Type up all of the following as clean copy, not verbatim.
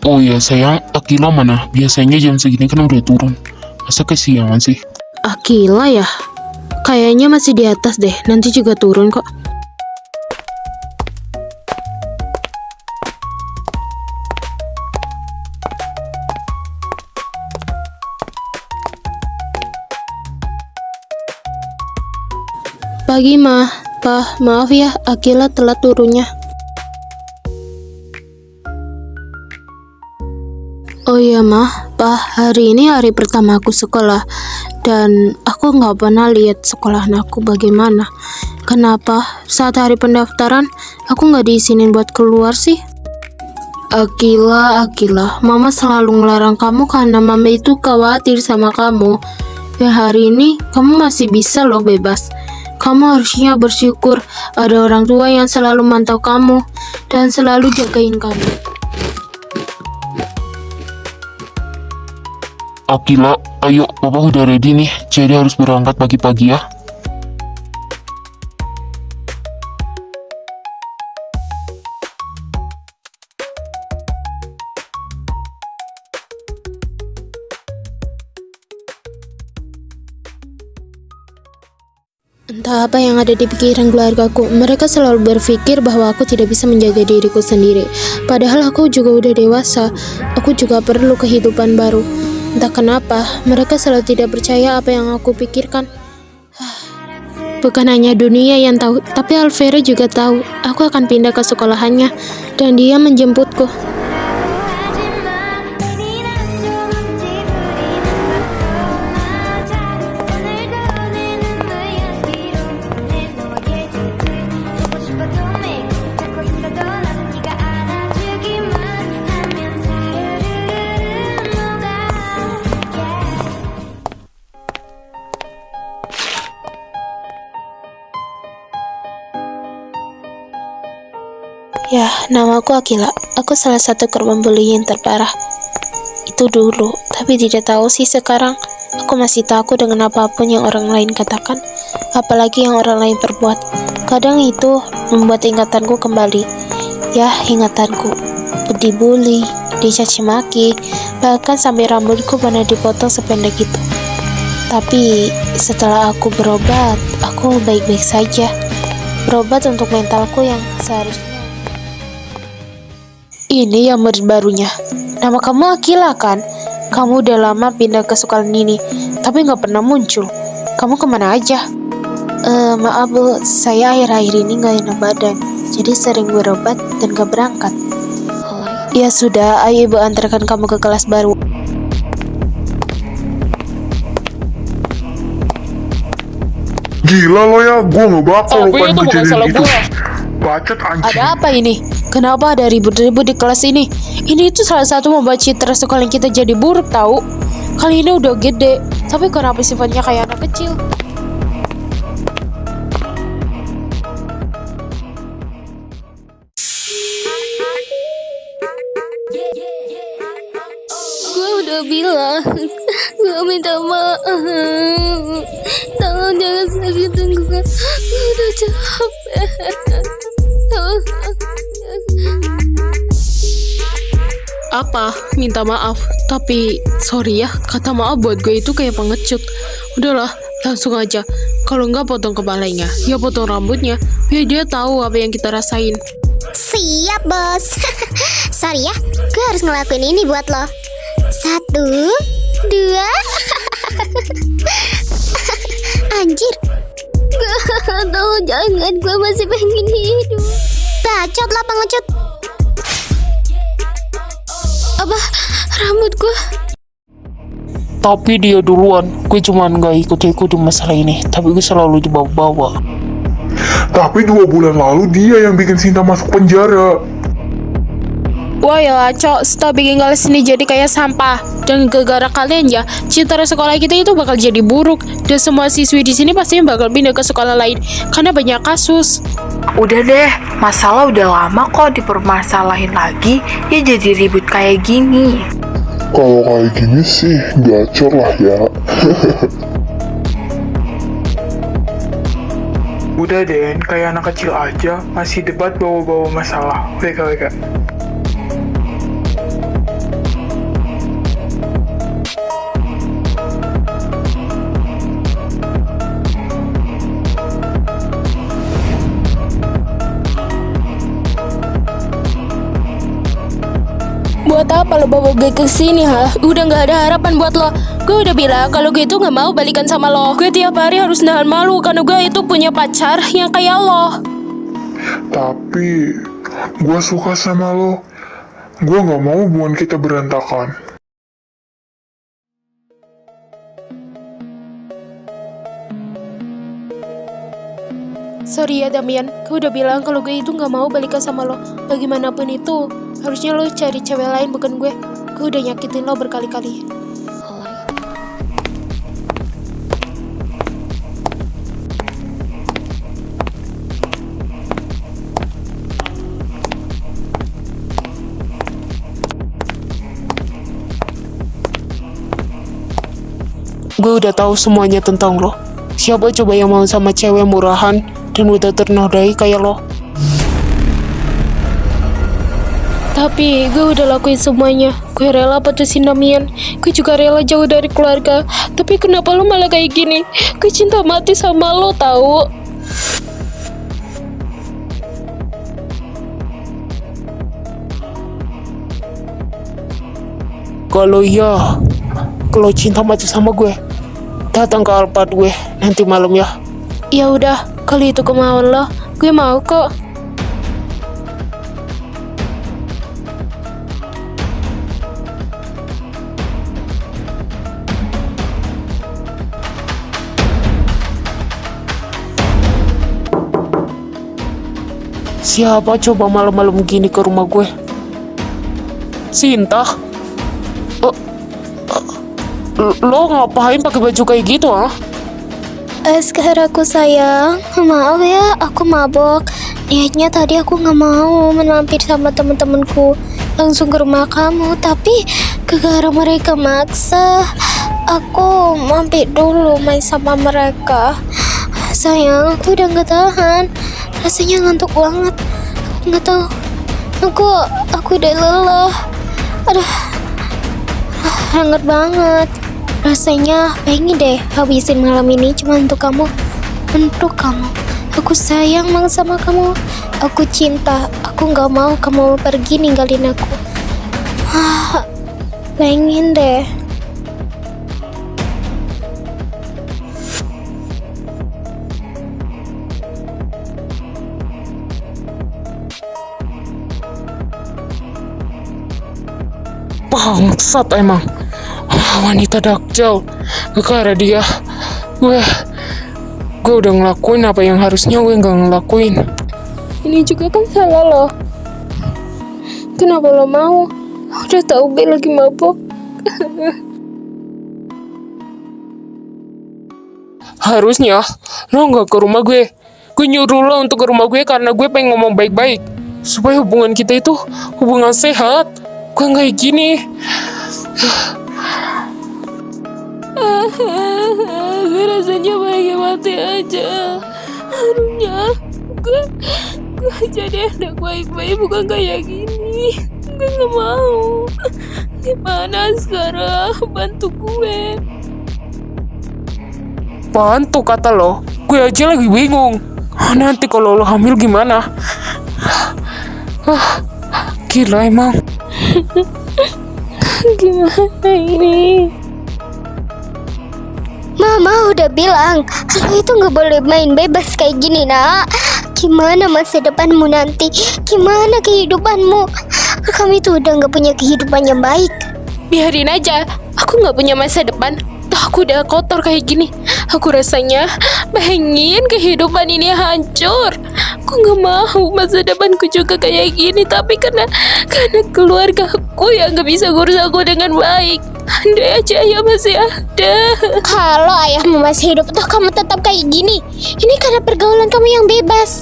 Oh ya sayang, Akila mana? Biasanya jam segini kan udah turun. Masa kesiangan sih? Akila ya? Kayaknya masih di atas deh, nanti juga turun kok. Pagi mah, maaf ya, Akila telat turunnya. Oh iya mah, hari ini hari pertama aku sekolah dan aku nggak pernah lihat sekolahan aku bagaimana. Kenapa saat hari pendaftaran aku nggak diizinin buat keluar sih? Akila, mama selalu ngelarang kamu karena mama itu khawatir sama kamu. Ya hari ini kamu masih bisa loh bebas. Kamu harusnya bersyukur ada orang tua yang selalu mantau kamu dan selalu jagain kamu. Akila, ayo, papa udah ready nih, jadi harus berangkat pagi-pagi ya. Entah apa yang ada di pikiran keluargaku, mereka selalu berpikir bahwa aku tidak bisa menjaga diriku sendiri. Padahal aku juga udah dewasa, aku juga perlu kehidupan baru. Entah kenapa, mereka selalu tidak percaya apa yang aku pikirkan. Bukan hanya dunia yang tahu, tapi Alvera juga tahu. Aku akan pindah ke sekolahannya, dan dia menjemputku. Ya, namaku Akila. Aku salah satu korban bullying terparah. Itu dulu, tapi tidak tahu sih sekarang. Aku masih takut dengan apapun yang orang lain katakan, apalagi yang orang lain perbuat. Kadang itu membuat ingatanku kembali. Ya, ingatanku. Dibully, dicaci maki, bahkan sampai rambutku pernah dipotong sependek itu. Tapi setelah aku berobat, aku baik-baik saja. Berobat untuk mentalku yang seharusnya. Ini yang murid barunya. Nama kamu Akila kan? Kamu udah lama pindah ke sekolahan ini, tapi nggak pernah muncul. Kamu kemana aja? Maaf bu, saya akhir-akhir ini nggak enak badan, jadi sering berobat dan gak berangkat. Ya sudah, ayo ibu antarkan kamu ke kelas baru. Gila lo ya, gue gak bakal Tapi lupain itu bukan kejadian salah itu. gua. Bacot anjing. Ada apa ini? Kenapa ada ribut-ribut di kelas ini? Ini itu salah satu membuat citra sekolah kita jadi buruk tahu. Kali ini udah gede, tapi kenapa sifatnya kayak anak kecil? Gue udah bilang, gue minta maaf. Tolong jangan sakitin gue udah capek. Apa? Minta maaf. Tapi sorry ya, kata maaf buat gue itu kayak pengecut. Udahlah, langsung aja. Kalau nggak potong kepalanya, ya potong rambutnya, biar dia tahu apa yang kita rasain. Siap bos. Sorry ya, gue harus ngelakuin ini buat lo. 1, 2. Anjir. Tolong jangan, gue masih pengen hidup. Bacot lah pengecut. Apa? Rambut gue? Tapi dia duluan, gue cuman gak ikut-ikut di masalah ini, tapi gue selalu dibawa-bawa. Tapi 2 bulan lalu dia yang bikin Sinta masuk penjara. Wah ya cok, stop bikin kelas ini jadi kayak sampah. Dan gara-gara kalian ya, citra sekolah kita itu bakal jadi buruk. Dan semua siswi di sini pastinya bakal pindah ke sekolah lain karena banyak kasus. Udah deh, masalah udah lama kok dipermasalahin lagi, ya jadi ribut kayak gini. Kalau kayak gini sih gacor lah ya. Udah Den, kayak anak kecil aja, masih debat bawa-bawa masalah. WKWK. Buat apa lo bawa gue ke sini, ha? Udah nggak ada harapan buat lo. Gue udah bilang kalau gue itu nggak mau balikan sama lo. Gue tiap hari harus nahan malu karena gue itu punya pacar yang kayak lo. Tapi gue suka sama lo. Gue gak mau hubungan kita berantakan. Sorry ya Damian, gue udah bilang kalau gue itu nggak mau balikan sama lo. Bagaimanapun itu, harusnya lo cari cewek lain bukan gue. Gue udah nyakitin lo berkali-kali. Gue udah tahu semuanya tentang lo. Siapa coba yang mau sama cewek murahan dan udah ternodai kayak lo? Tapi gue udah lakuin semuanya. Gue rela putusin Damian. Gue juga rela jauh dari keluarga. Tapi kenapa lo malah kayak gini? Gue cinta mati sama lo tahu. Kalau cinta mati sama gue, datang ke Alphard gue nanti malam ya. Ya udah, kalau itu kemauan lo, gue mau kok. Siapa coba malam-malam gini ke rumah gue? Sinta? Lo ngapain pakai baju kayak gitu, ah? Sekarang aku sayang, maaf ya, aku mabok. Niatnya tadi aku nggak mau mampir sama temen-temenku langsung ke rumah kamu, tapi gara-gara mereka maksa, aku mampir dulu main sama mereka. Sayang, aku udah nggak tahan, rasanya ngantuk banget. Nggak tahu, aku udah lelah. Aduh, hangat banget. Rasanya pengen deh habisin malam ini cuma untuk kamu. Untuk kamu. Aku sayang banget sama kamu. Aku cinta. Aku gak mau kamu pergi ninggalin aku. Pengen deh. Bangsat emang. Wanita dakjal. Gara dia gue udah ngelakuin apa yang harusnya gue gak ngelakuin. Ini juga kan salah lo. Kenapa lo mau? Udah tahu gue lagi mabok. Harusnya lo gak ke rumah gue. Gue nyuruh lo untuk ke rumah gue karena gue pengen ngomong baik-baik supaya hubungan kita itu hubungan sehat. Gue kayak gini. Gue rasanya pengen mati aja. Harusnya gue jadi anak baik-baik bukan kayak gini. Gue gak mau. Gimana sekarang? Bantu gue. Bantu kata lo. Gue aja lagi bingung. Nanti kalau lo hamil gimana? Gila emang. Gimana ini? Mama udah bilang, lo itu gak boleh main bebas kayak gini, nak. Gimana masa depanmu nanti? Gimana kehidupanmu? Kamu itu udah gak punya kehidupan yang baik. Biarin aja. Aku gak punya masa depan. Tuh aku udah kotor kayak gini. Aku rasanya pengen kehidupan ini hancur. Aku gak mau masa depanku juga kayak gini. Tapi karena keluarga aku yang gak bisa ngurus aku dengan baik. Andai aja ayah masih ada. Kalau ayahmu masih hidup, toh kamu tetap kayak gini. Ini karena pergaulan kamu yang bebas.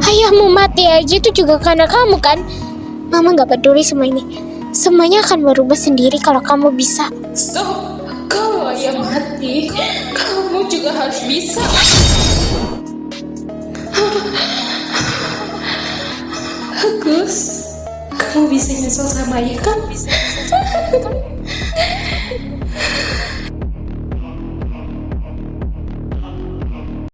Ayahmu mati aja itu juga karena kamu kan. Mama gak peduli semua ini. Semuanya akan berubah sendiri kalau kamu bisa. Stop. Kalau ayah mati, kamu juga harus bisa. Bagus. Kamu bisa nyesel sama ayah kan?